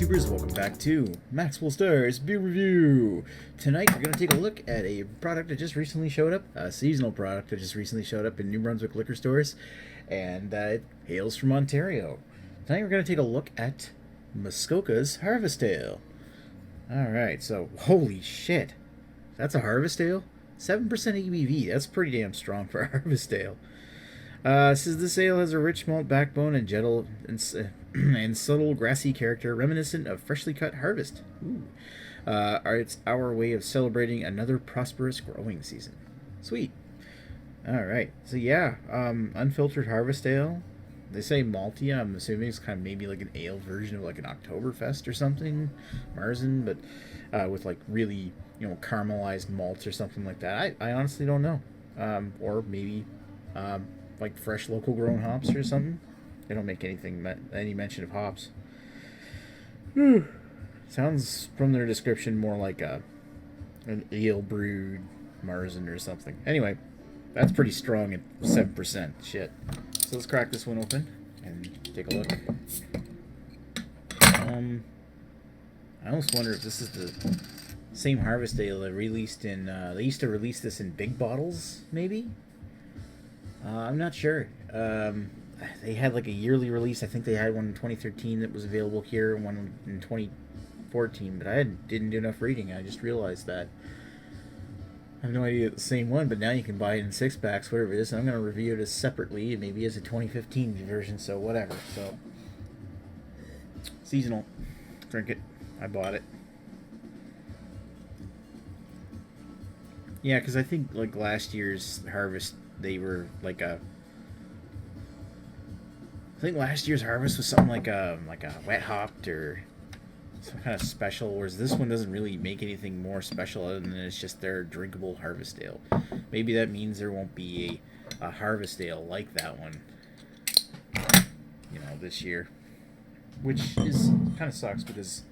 YouTubers, welcome back to Maxwell Starr's Beer Review. Tonight we're going to take a look at a product that just recently showed up, a seasonal product that just recently showed up in New Brunswick liquor stores, and it hails from Ontario. Tonight we're going to take a look at Muskoka's Harvest Ale. Alright, so holy shit, that's a Harvest Ale? 7% ABV, that's pretty damn strong for a Harvest Ale. Says this ale has a rich malt backbone and gentle and subtle grassy character reminiscent of freshly cut harvest. Ooh. It's our way of celebrating another prosperous growing season. Sweet. Alright, so yeah, unfiltered harvest ale. They say malty, I'm assuming it's kind of maybe like an ale version of like an Oktoberfest or something. Marzen, but with like really, caramelized malts or something like that. I honestly don't know. Or maybe like fresh local grown hops or something. They don't make any mention of hops. Sounds from their description more like an ale brewed Marzen or something. Anyway, that's pretty strong at 7%. Shit. So let's crack this one open and take a look. I almost wonder if this is the same harvest ale they released in. They used to release this in big bottles, maybe. I'm not sure. They had like a yearly release. I think they had one in 2013 that was available here, and one in 2014, but I didn't do enough reading. I just realized that. I have no idea it's the same one, but now you can buy it in 6-packs, whatever it is. And I'm going to review it separately, maybe as a 2015 version, so whatever. So, seasonal. Drink it. I bought it. Yeah, because I think like last year's harvest, they were like I think last year's harvest was something like a wet hopped or some kind of special, whereas this one doesn't really make anything more special other than it's just their drinkable harvest ale. Maybe that means there won't be a harvest ale like that one, this year, which is kind of sucks because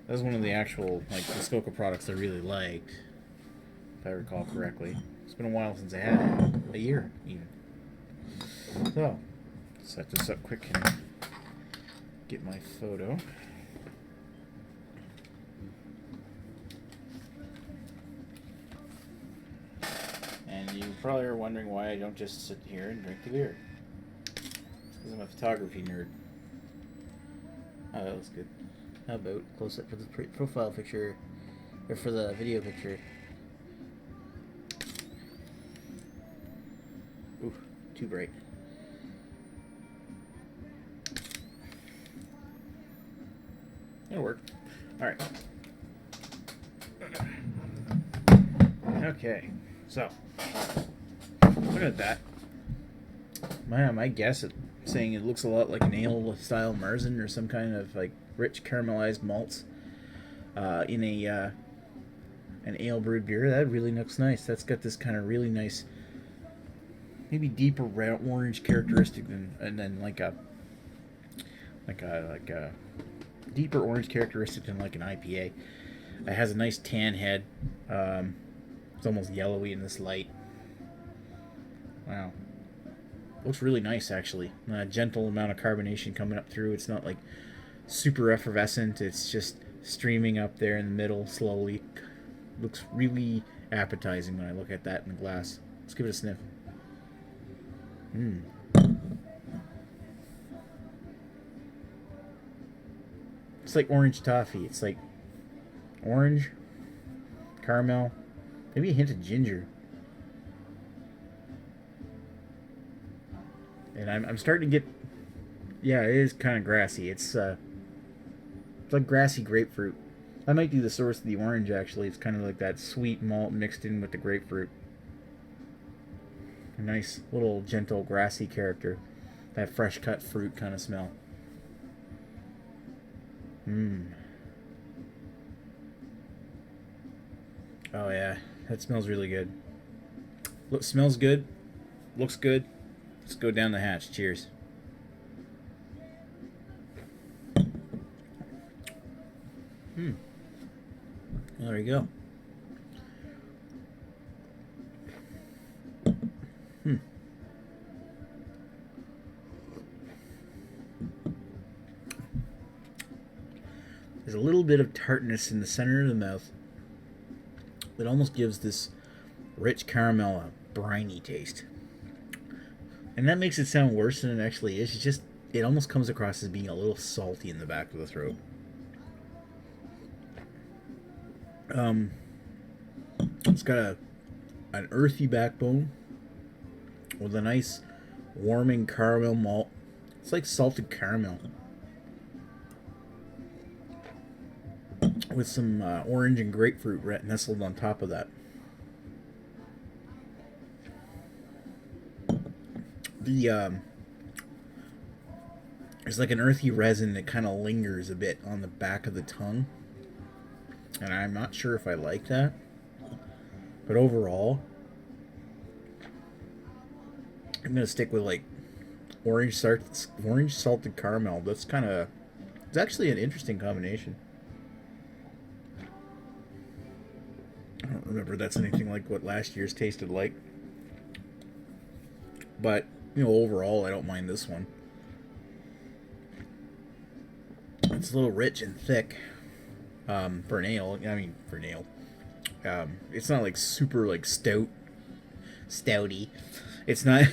that was one of the actual like Muskoka products I really liked, if I recall correctly. It's been a while since I had it. A year, even. So, set this up quick and get my photo. And you probably are wondering why I don't just sit here and drink the beer. It's because I'm a photography nerd. Oh, that looks good. How about close up for the profile picture, or for the video picture? Ooh, too bright. It'll work. Alright. Okay, so look at that. My guess at saying it looks a lot like an ale style Marzen or some kind of like rich caramelized malts in an ale brewed beer. That really looks nice. That's got this kind of really nice, maybe deeper red orange characteristic and then like a deeper orange characteristic than like an IPA. It has a nice tan head. It's almost yellowy in this light. Wow. Looks really nice, actually. A gentle amount of carbonation coming up through. It's not like super effervescent. It's just streaming up there in the middle slowly. Looks really appetizing when I look at that in the glass. Let's give it a sniff. It's like orange toffee. It's like orange, caramel, maybe a hint of ginger. And I'm starting to get, yeah, it is kind of grassy. It's like grassy grapefruit. That might be the source of the orange, actually. It's kind of like that sweet malt mixed in with the grapefruit. A nice little gentle grassy character. That fresh cut fruit kind of smell. Oh yeah, that smells really good. Smells good. Looks good. Let's go down the hatch. Cheers. Well, there you go. There's a little bit of tartness in the center of the mouth that almost gives this rich caramel a briny taste. And that makes it sound worse than it actually is. It's just, it almost comes across as being a little salty in the back of the throat. It's got an earthy backbone with a nice warming caramel malt. It's like salted caramel with some orange and grapefruit nestled on top of that. There's like an earthy resin that kind of lingers a bit on the back of the tongue, and I'm not sure if I like that. But overall, I'm gonna stick with like orange salted caramel. That's kind of, it's actually an interesting combination. I don't remember if that's anything like what last year's tasted like, but you know, overall, I don't mind this one. It's a little rich and thick for an ale. I mean, for an ale. It's not like super like stouty. It's not.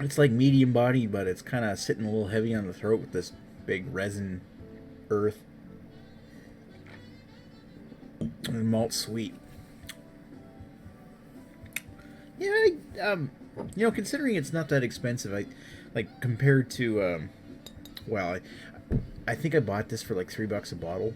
It's like medium body, but it's kind of sitting a little heavy on the throat with this big resin earth. And malt sweet. Yeah, you know, considering it's not that expensive, I like compared to, well, I think I bought this for like $3 a bottle,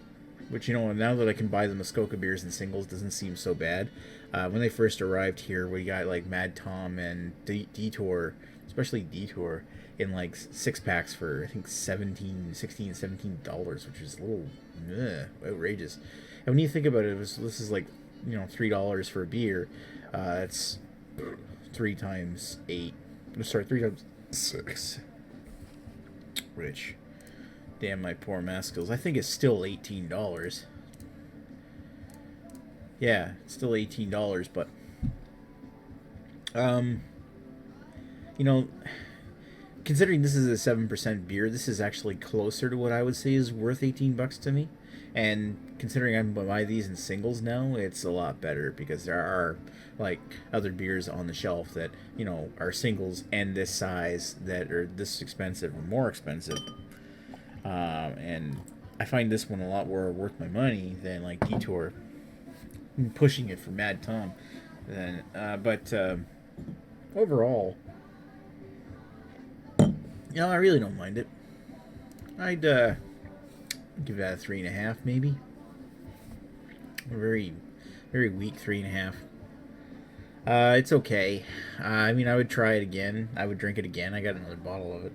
which, you know, now that I can buy the Muskoka beers in singles, doesn't seem so bad. When they first arrived here, we got like Mad Tom and Detour, especially Detour, in like 6-packs for I think $17, which is a little outrageous. And when you think about it, this is like, you know, $3 for a beer. It's 3 times 8. Sorry, 3 times 6. Which, damn my poor math skills. I think it's still $18. Yeah, it's still $18, but you know, considering this is a 7% beer, this is actually closer to what I would say is worth $18 to me. And considering I'm buy these in singles now, it's a lot better because there are like other beers on the shelf that, you know, are singles and this size that are this expensive or more expensive. And I find this one a lot more worth my money than like Detour. I'm pushing it for Mad Tom. Then, but overall, you know, I really don't mind it. I'd give that a 3.5 maybe. A very, very weak 3.5. It's okay. I mean, I would try it again. I would drink it again. I got another bottle of it.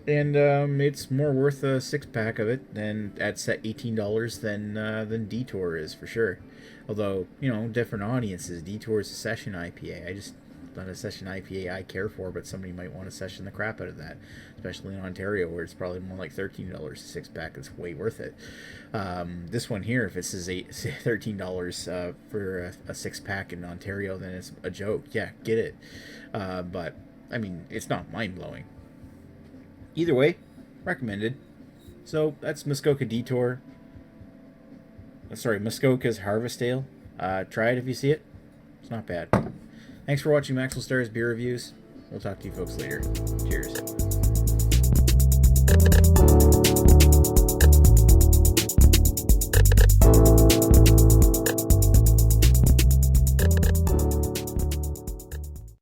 And it's more worth a 6-pack of it than at set $18 than Detour is for sure. Although, you know, different audiences. Detour is a session IPA. I just not a session IPA I care for, but somebody might want to session the crap out of that, especially in Ontario where it's probably more like $13 a 6-pack. It's way worth it. This one here, if this is $13 for a 6-pack in Ontario, then it's a joke. Yeah, get it. But I mean, it's not mind blowing. Either way, recommended. So that's Muskoka Detour. Sorry, Muskoka's Harvest Ale. Try it if you see it. It's not bad. Thanks for watching Maxwell Starr's Beer Reviews. We'll talk to you folks later. Cheers.